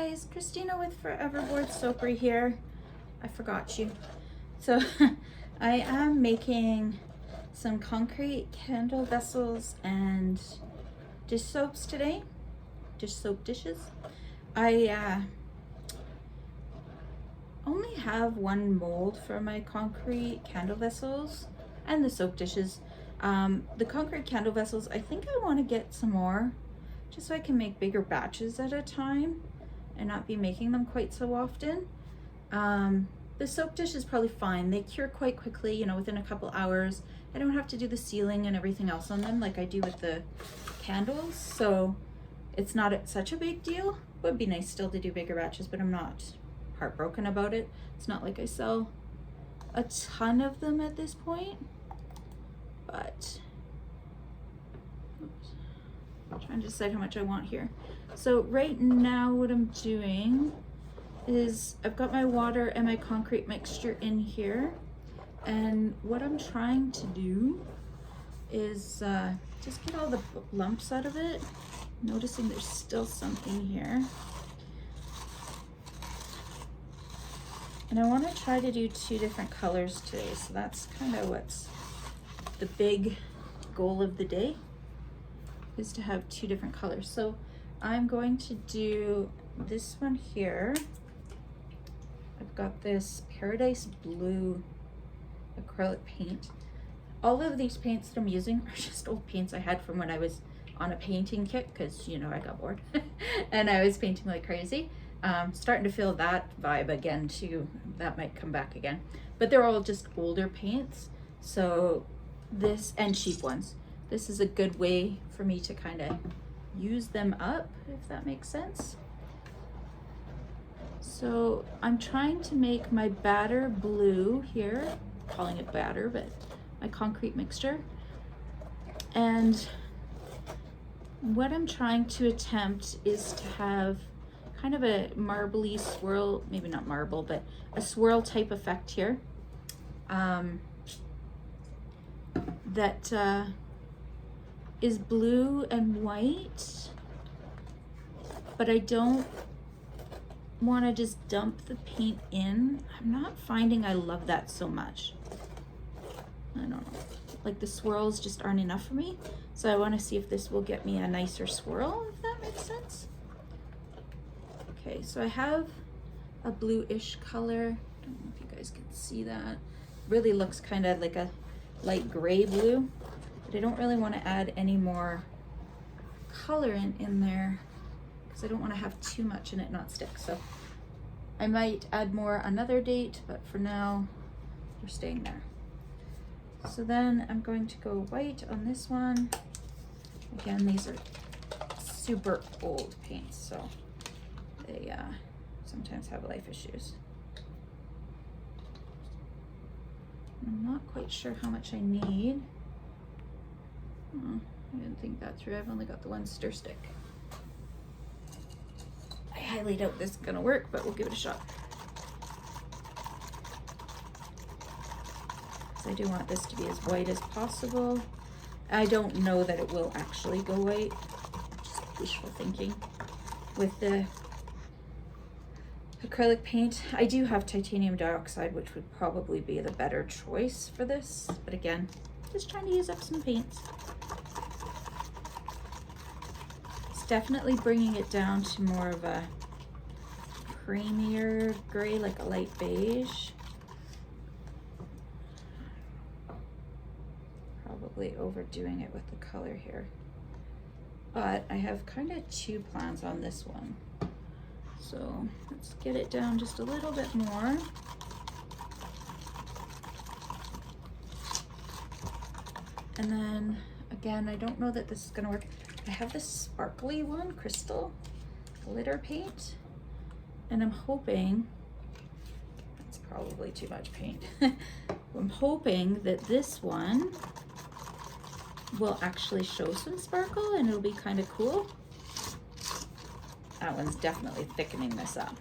guys, Christina with Forever Bored Soapery here. I forgot you. So I am making some concrete candle vessels and dish soaps today. Dish soap dishes. I only have one mold for my concrete candle vessels and the soap dishes. The concrete candle vessels, I think I want to get some more just so I can make bigger batches at a time and not be making them quite so often. The soap dish is probably fine. They cure quite quickly, you know, within a couple hours. I don't have to do the sealing and everything else on them like I do with the candles, so it's not such a big deal. Would be nice still to do bigger batches, but I'm not heartbroken about it. It's not like I sell a ton of them at this point, but oops, I'm trying to decide how much I want here. So right now what I'm doing is I've got my water and my concrete mixture in here, and what I'm trying to do is just get all the lumps out of it. Noticing there's still some in here. And I want to try to do 2 different colors today, so that's kind of what's the big goal of the day, is to have 2 different colors. So I'm going to do this one here. I've got this Paradise Blue acrylic paint. All of these paints that I'm using are just old paints I had from when I was on a painting kick, because you know I got bored and I was painting like crazy. Starting to feel that vibe again too. That might come back again, but they're all just older paints, so this, and cheap ones, this is a good way for me to kind of use them up, if that makes sense. So I'm trying to make my batter blue here, calling it batter, but my concrete mixture. And what I'm trying to attempt is to have kind of a marbly swirl, maybe not marble, but a swirl type effect here. That is blue and white, but I don't want to just dump the paint in. I'm not finding I love that so much. I don't know, like the swirls just aren't enough for me. So I want to see if this will get me a nicer swirl, if that makes sense. Okay, so I have a bluish color. I don't know if you guys can see that. Really looks kind of like a light gray blue, but I don't really want to add any more color in there because I don't want to have too much and it not stick. So I might add more another date, but for now we're staying there. So then I'm going to go white on this one. Again, these are super old paints, so they sometimes have life issues. I'm not quite sure how much I need. Oh, I didn't think that through. I've only got the one stir stick. I highly doubt this is gonna work, but we'll give it a shot. I do want this to be as white as possible. I don't know that it will actually go white, just wishful thinking. With the acrylic paint, I do have titanium dioxide, which would probably be the better choice for this, but again, just trying to use up some paints. It's definitely bringing it down to more of a creamier gray, like a light beige. Probably overdoing it with the color here, but I have kind of 2 plans on this one, so let's get it down just a little bit more. And then again, I don't know that this is gonna work. I have this sparkly one, crystal glitter paint, and I'm hoping, that's probably too much paint. I'm hoping that this one will actually show some sparkle and it'll be kind of cool. That one's definitely thickening this up.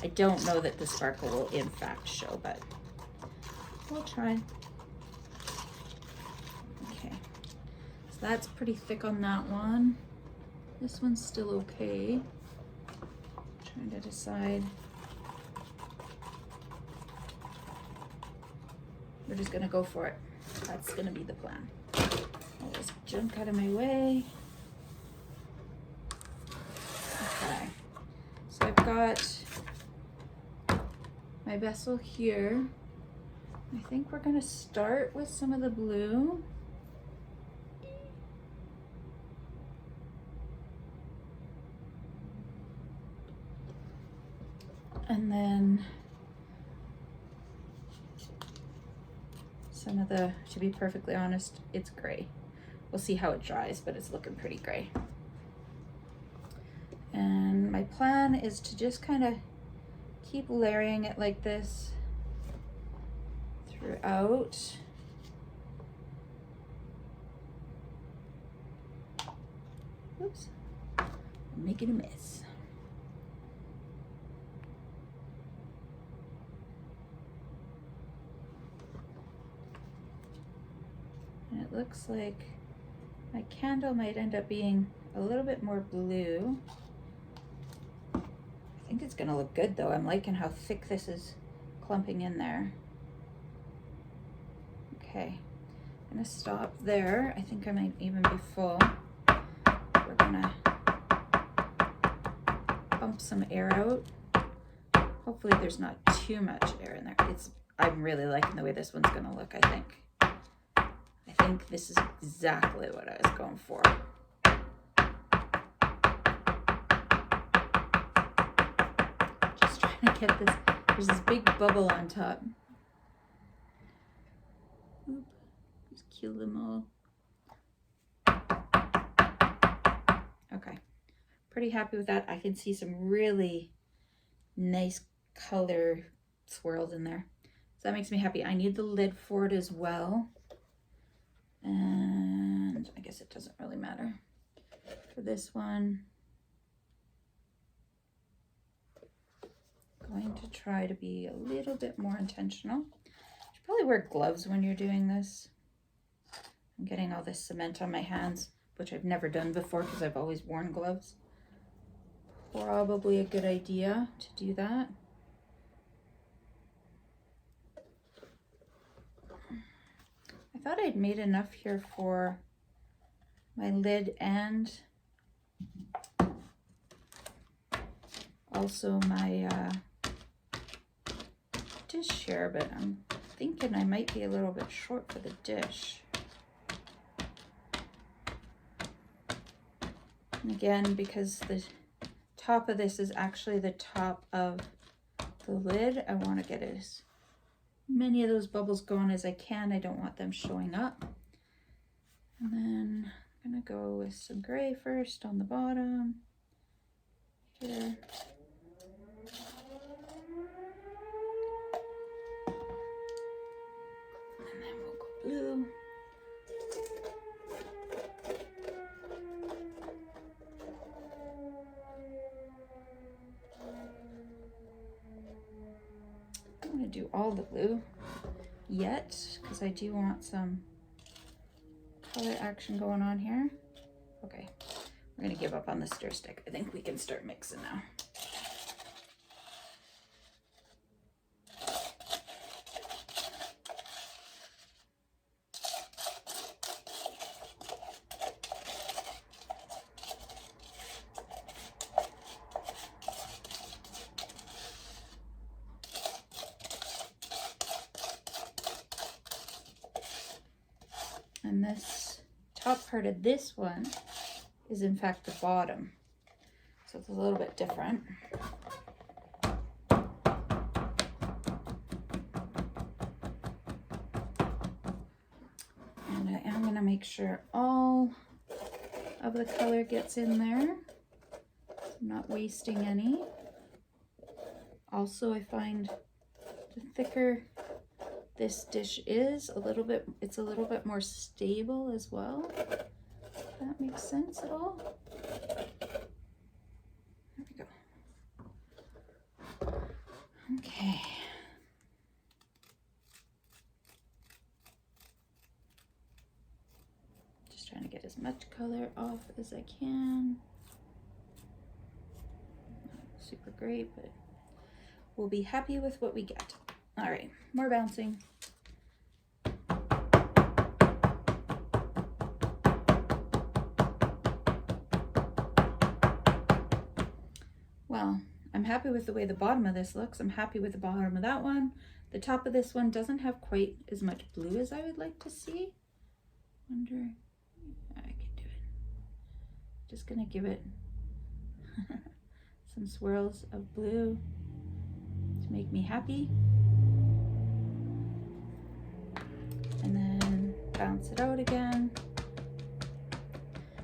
I don't know that the sparkle will in fact show, but we'll try. Okay, so that's pretty thick on that one. This one's still okay. Trying to decide. We're just gonna go for it. That's gonna be the plan. All this junk out of my way. Okay, so I've got my vessel here. I think we're gonna start with some of the blue. And then some of the, to be perfectly honest, it's gray. We'll see how it dries, but it's looking pretty gray. And my plan is to just kind of keep layering it like this throughout. Oops, I'm making a mess. And it looks like my candle might end up being a little bit more blue. I think it's gonna look good though. I'm liking how thick this is clumping in there. Okay, I'm gonna stop there. I think I might even be full. We're gonna pump some air out. Hopefully there's not too much air in there. I'm really liking the way this one's gonna look, I think. I think this is exactly what I was going for. Just trying to get this, there's this big bubble on top. Oop, just kill them all. Okay, pretty happy with that. I can see some really nice color swirls in there. So that makes me happy. I need the lid for it as well. And I guess it doesn't really matter for this one. Going to try to be a little bit more intentional. You should probably wear gloves when you're doing this. I'm getting all this cement on my hands, which I've never done before because I've always worn gloves. Probably a good idea to do that. I thought I'd made enough here for my lid and also my dish here, but I'm thinking I might be a little bit short for the dish. And again, because the top of this is actually the top of the lid, I want to get as many of those bubbles going as I can. I don't want them showing up. And then I'm gonna go with some gray first on the bottom here. And then we'll go blue. I'm gonna do all the blue yet, because I do want some color action going on here. Okay, we're gonna give up on the stir stick. I think we can start mixing now. And this top part of this one is in fact the bottom. So it's a little bit different. And I am gonna make sure all of the color gets in there. I'm not wasting any. Also, I find the thicker this dish is, it's a little bit more stable as well. If that makes sense at all. There we go. Okay. Just trying to get as much color off as I can. super great, but we'll be happy with what we get. All right, more bouncing. Well, I'm happy with the way the bottom of this looks. I'm happy with the bottom of that one. The top of this one doesn't have quite as much blue as I would like to see. Wonder, I can do it. Just gonna give it some swirls of blue to make me happy. And then bounce it out again.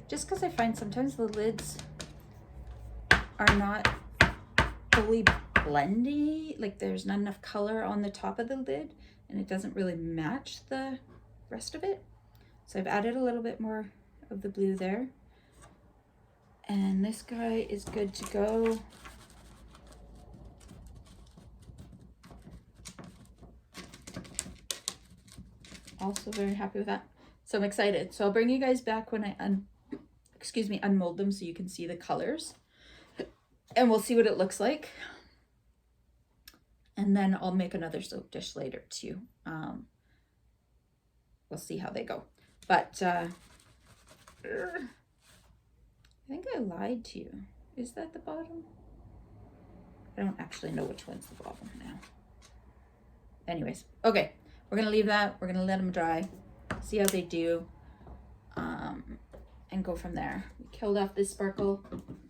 Just because I find sometimes the lids are not fully blendy, like there's not enough color on the top of the lid and it doesn't really match the rest of it. So I've added a little bit more of the blue there. And this guy is good to go. Also very happy with that. So I'm excited. So I'll bring you guys back when I unmold them so you can see the colors. And we'll see what it looks like. And then I'll make another soap dish later too. We'll see how they go. But I think I lied to you. Is that the bottom? I don't actually know which one's the bottom now. Anyways, okay. We're gonna leave that. We're gonna let them dry, see how they do, and go from there. We killed off this sparkle,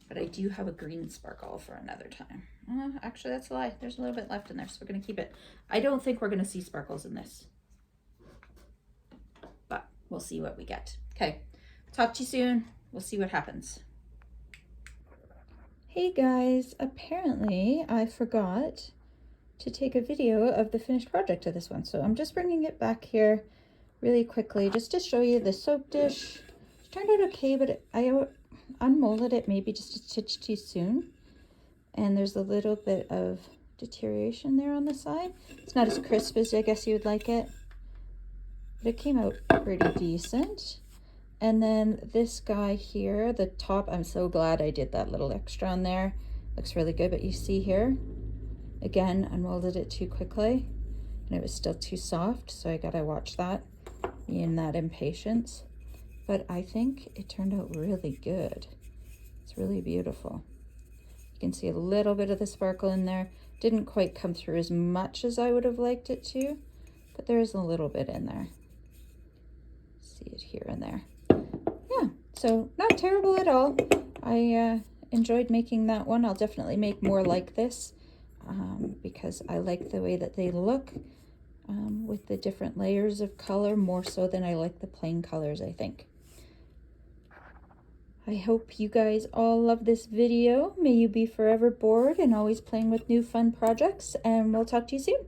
but I do have a green sparkle for another time. Actually, that's a lie. There's a little bit left in there, so we're gonna keep it. I don't think we're gonna see sparkles in this, but we'll see what we get. Okay, talk to you soon. We'll see what happens. Hey guys, apparently I forgot to take a video of the finished project of this one. So I'm just bringing it back here really quickly just to show you the soap dish. It turned out okay, but I unmolded it maybe just a titch too soon. And there's a little bit of deterioration there on the side. It's not as crisp as I guess you would like it, but it came out pretty decent. And then this guy here, the top, I'm so glad I did that little extra on there. Looks really good, but you see here, again, unmolded it too quickly and it was still too soft, so I gotta watch that, being that impatience. But I think it turned out really good. It's really beautiful. You can see a little bit of the sparkle in there. Didn't quite come through as much as I would have liked it to, but there is a little bit in there. See it here and there. Yeah, so not terrible at all. I enjoyed making that one. I'll definitely make more like this. Because I like the way that they look with the different layers of color, more so than I like the plain colors, I think. I hope you guys all love this video. May you be forever bored and always playing with new fun projects, and we'll talk to you soon.